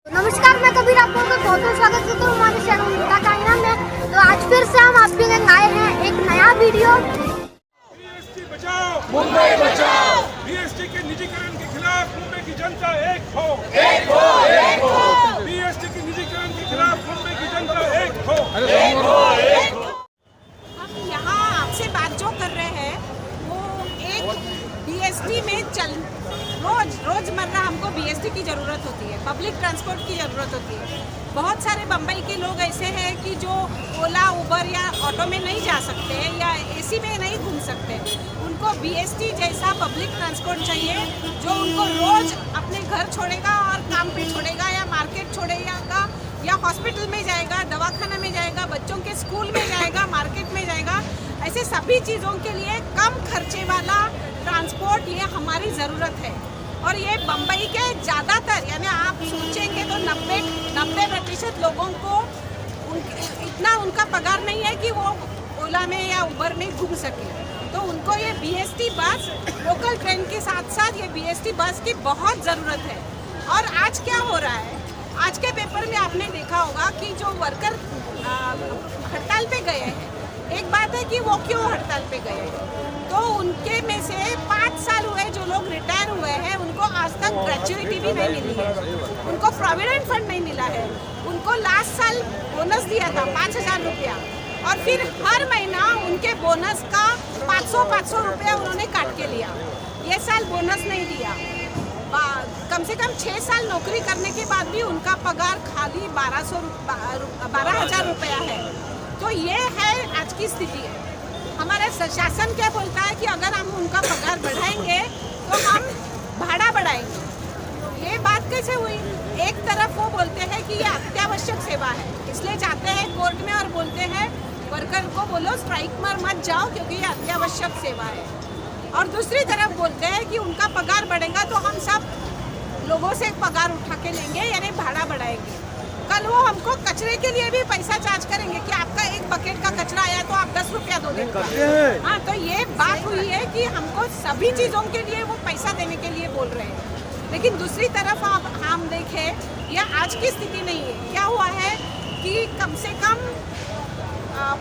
नमस्कार, मैं कबीर आपको बहुत बहुत स्वागत करता हूँ हमारे चैनल उनका चाइना में। तो आज फिर से हम आपके लिए आए हैं एक नया वीडियो। बीएसटी बचाओ, मुंबई बचाओ। बीएसटी के निजीकरण के खिलाफ मुंबई की जनता एक हो, एक हो, एक हो। बीएसटी के निजीकरण के खिलाफ मुंबई की जनता एक हो, एक हो, एक हो। हम यहाँ आपसे बात जो कर रहे हैं वो एक बीएसटी में रोजमर्रा हमको बीएसटी की ज़रूरत होती है, पब्लिक ट्रांसपोर्ट की ज़रूरत होती है। बहुत सारे बम्बई के लोग ऐसे हैं कि जो ओला उबर या ऑटो में नहीं जा सकते हैं या एसी में नहीं घूम सकते। उनको बीएसटी जैसा पब्लिक ट्रांसपोर्ट चाहिए जो उनको रोज़ अपने घर छोड़ेगा और काम पे छोड़ेगा या मार्केट छोड़ेगा या हॉस्पिटल में जाएगा, दवाखाना में जाएगा, बच्चों के स्कूल में जाएगा, मार्केट में जाएगा। ऐसे सभी चीज़ों के लिए कम खर्चे वाला ट्रांसपोर्ट ये हमारी ज़रूरत है। और ये बम्बई के ज़्यादातर यानी आप सोचेंगे तो 90% लोगों को इतना उनका पगार नहीं है कि वो ओला में या उबर में घूम सके। तो उनको ये बीएसटी बस लोकल ट्रेन के साथ साथ ये बीएसटी बस की बहुत ज़रूरत है। और आज क्या हो रहा है, आज के पेपर में आपने देखा होगा कि जो वर्कर हड़ताल पे गए हैं, एक बात है कि वो क्यों हड़ताल पे गए हैं, तो उनके में से 5 साल हुए जो लोग रिटायर हुए हैं उनको आज तक ग्रेच्युइटी भी नहीं मिली है, उनको प्रोविडेंट फंड नहीं मिला है, उनको लास्ट साल बोनस दिया था 5,000 रुपया और फिर हर महीना उनके बोनस का 500 रुपया उन्होंने काट के लिया। ये साल बोनस नहीं दिया। कम से कम 6 साल नौकरी करने के बाद भी उनका पगार खाली 12,000 रुपया है। तो ये है आज की स्थिति है। हमारा शासन क्या बोलता है कि अगर हम उनका पगार बढ़ाएंगे तो हम भाड़ा बढ़ाएंगे। ये बात कैसे हुई? एक तरफ वो बोलते हैं कि ये अत्यावश्यक सेवा है, इसलिए जाते हैं कोर्ट में और बोलते हैं वर्कर को बोलो स्ट्राइक में मत जाओ क्योंकि ये अत्यावश्यक सेवा है। और दूसरी तरफ बोलते हैं कि उनका पगार बढ़ेगा तो हम सब लोगों से पगार उठा के लेंगे यानी भाड़ा बढ़ाएंगे। कल वो हमको कचरे के लिए भी पैसा चार्ज करेंगे कि आपका एक बकेट का कचरा आया तो आप 10 रुपया दो देंगे। हाँ, तो ये बात हुई है कि हमको सभी चीज़ों के लिए वो पैसा देने के लिए बोल रहे हैं। लेकिन दूसरी तरफ हम देखें यह आज की स्थिति नहीं है। क्या हुआ है कि कम से कम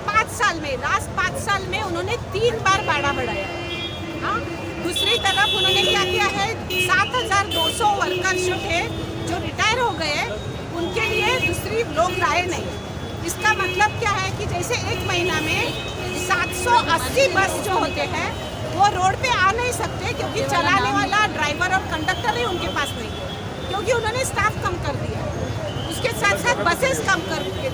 5 साल में लास्ट 5 साल में उन्होंने 3 बार भाड़ा बढ़ाया। हाँ, दूसरी तरफ उन्होंने क्या किया है, 7,200 वर्कर्स जो थे जो रिटायर हो गए उनके लिए दूसरी लोग लाए नहीं। इसका मतलब क्या है कि जैसे एक महीना में 780 बस जो होते हैं वो रोड पे आ नहीं सकते क्योंकि चलाने वाला ड्राइवर और कंडक्टर ही उनके पास नहीं है क्योंकि उन्होंने स्टाफ कम कर दिया। उसके साथ साथ बसेस कम कर दिए,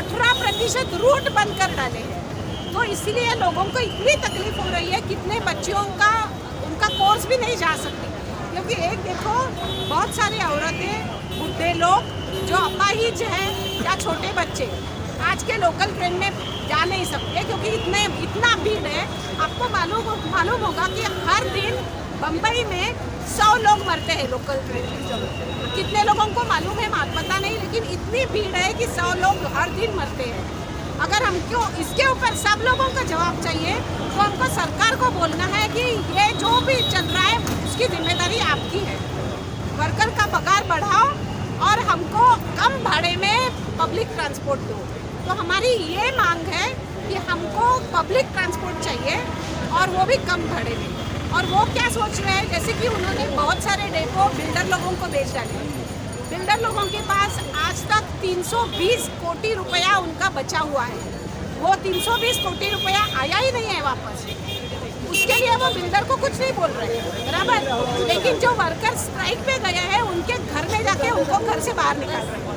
18% रूट बंद कर डाले हैं। तो इसलिए लोगों को इतनी तकलीफ हो रही है, कितने बच्चियों का उनका कोर्स भी नहीं जा सकती क्योंकि एक देखो बहुत सारी औरतें, बुढ़े लोग जो अपाहिज हैं या छोटे बच्चे आज के लोकल ट्रेन में जा नहीं सकते क्योंकि इतना भीड़ है। आपको मालूम होगा कि हर दिन बम्बई में 100 लोग मरते हैं लोकल ट्रेन में। कितने लोगों को मालूम है पता नहीं, लेकिन इतनी भीड़ है कि 100 लोग हर दिन मरते हैं। अगर हमको इसके ऊपर सब लोगों का जवाब चाहिए तो हमको सरकार को बोलना है कि ये जो भी चल रहा है उसकी जिम्मेदारी आपकी है। वर्कर का पगार बढ़ाओ और हमको कम भाड़े में पब्लिक ट्रांसपोर्ट दो। तो हमारी ये मांग है कि हमको पब्लिक ट्रांसपोर्ट चाहिए और वो भी कम भाड़े में। और वो क्या सोच रहे हैं, जैसे कि उन्होंने बहुत सारे डेपो बिल्डर लोगों को बेच डाले। बिल्डर लोगों के पास आज तक 320 कोटी रुपया उनका बचा हुआ है। वो 320 कोटी रुपया आया ही नहीं है वापस। उसके लिए वो बिल्डर को कुछ नहीं बोल रहे हैं, बराबर। लेकिन जो वर्कर स्ट्राइक पे गए हैं उनके घर में जाके उनको घर से बाहर निकाल रहे हैं।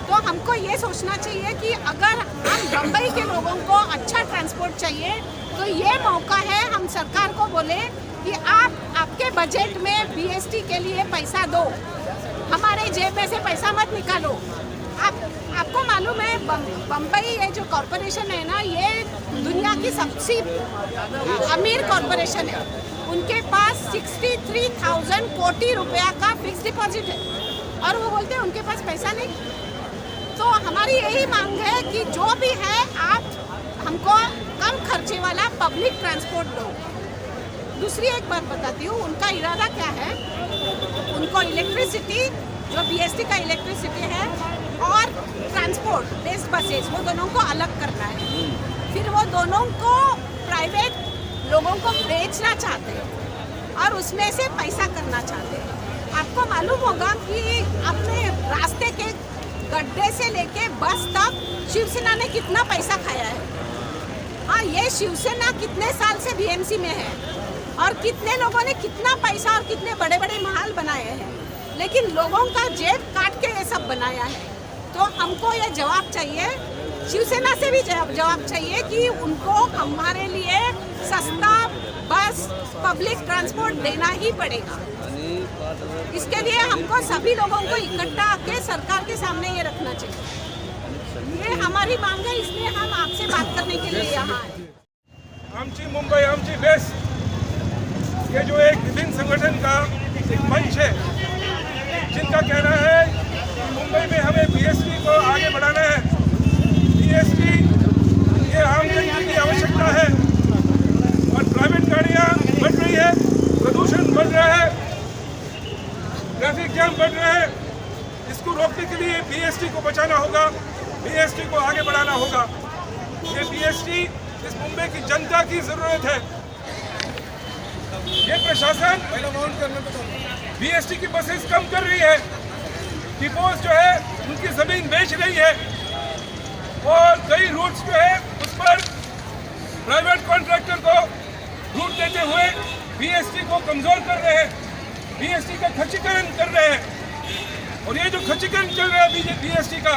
तो हमको ये सोचना चाहिए कि अगर हम बम्बई के लोगों को अच्छा ट्रांसपोर्ट चाहिए तो ये मौका है हम सरकार को बोले कि आप आपके बजट में बीएसटी के लिए पैसा दो, हमारे जेब में से पैसा मत निकालो। आपको मालूम है बम्बई ये जो कॉरपोरेशन है ना, ये दुनिया की सबसे अमीर कॉरपोरेशन है। उनके पास 63,000 कोटी रुपया का फिक्स डिपॉजिट है और वो बोलते हैं उनके पास पैसा नहीं। तो हमारी यही मांग है कि जो भी है आप हमको कम खर्चे वाला पब्लिक ट्रांसपोर्ट दो। दूसरी एक बात बताती हूँ, उनका इरादा क्या है, उनको इलेक्ट्रिसिटी जो BST का इलेक्ट्रिसिटी है और ट्रांसपोर्ट बेस्ड बसेस, वो दोनों को अलग करना है। फिर वो दोनों को प्राइवेट लोगों को बेचना चाहते हैं और उसमें से पैसा करना चाहते हैं। आपको मालूम होगा कि अपने रास्ते के गड्ढे से लेके बस तक शिवसेना ने कितना पैसा खाया है। हाँ, ये शिवसेना कितने साल से BMC में है और कितने लोगों ने कितना पैसा और कितने बड़े बड़े महल बनाए हैं, लेकिन लोगों का जेब काट के ये सब बनाया है। तो हमको ये जवाब चाहिए, शिवसेना से भी जवाब चाहिए कि उनको हमारे लिए सस्ता बस पब्लिक ट्रांसपोर्ट देना ही पड़ेगा। इसके लिए हमको सभी लोगों को इकट्ठा आके सरकार के सामने ये रखना चाहिए। ये हमारी मांग है, इसलिए हम आपसे बात करने के लिए यहाँ आए। आमची मुंबई आमची बेस्ट, ये जो एक विभिन्न संगठन का एक मंच है, जिनका कहना है कि मुंबई में हमें BST को आगे बढ़ाना है। BST ये आम जनता की आवश्यकता है और प्राइवेट गाड़ियाँ बढ़ रही है, प्रदूषण बढ़ रहा है, ट्रैफिक जाम बढ़ रहा है। इसको रोकने के लिए BST को बचाना होगा, BST को आगे बढ़ाना होगा। ये BST इस मुंबई की जनता की जरूरत है। ये प्रशासन BST की बसेस कम कर रही है, डिपोज जो है उनकी जमीन बेच रही है और कई रूट्स जो है उस पर प्राइवेट कॉन्ट्रैक्टर को रूट देते हुए BST को कमजोर कर रहे हैं, BST का खच्चीकरण कर रहे हैं। और ये जो खच्चीकरण चल रहा है BST का,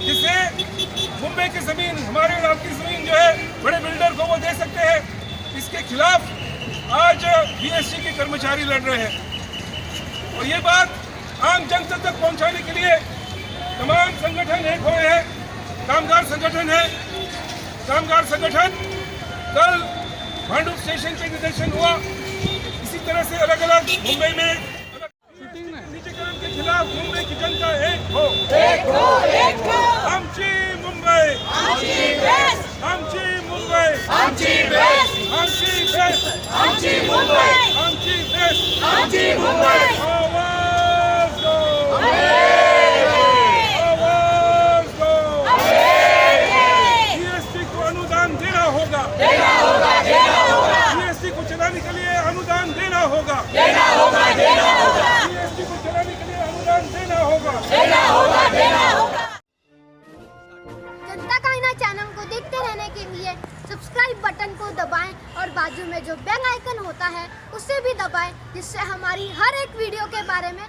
जिससे मुंबई की जमीन, हमारे और आपकी जमीन जो है बड़े बिल्डर को वो दे सकते हैं, इसके खिलाफ आज BST के कर्मचारी लड़ रहे हैं। और ये बात आम जनता तक पहुंचाने के लिए तमाम संगठन एक हुए हैं। कामगार संगठन है, कामगार संगठन कल भांडुप स्टेशन पे निदर्शन हुआ। इसी तरह से अलग अलग मुंबई में निजीकरण के खिलाफ मुंबई की जनता एक हो, एक हो, एक हो। आमची मुंबई, आमची बेस्ट, आमची मुंबई, आमची बेस्ट, आमची बेस्ट, आमची मुंबई, आमची बेस्ट, आमची मुंबई। आवाज दो, आवाज दो। BST को अनुदान देना होगा, देना होगा, देना होगा, BST को चलाने के लिए अनुदान देना होगा, देना होगा, देना होगा, BST को चलाने के लिए अनुदान देना होगा, देना होगा, देना होगा। जनता का आईना चैनल को देखते रहने के लिए सब्सक्राइब बटन को दबाएं और बाजू में जो बेल आइकन होता है उसे भी दबाएं, जिससे हमारी हर एक वीडियो के बारे में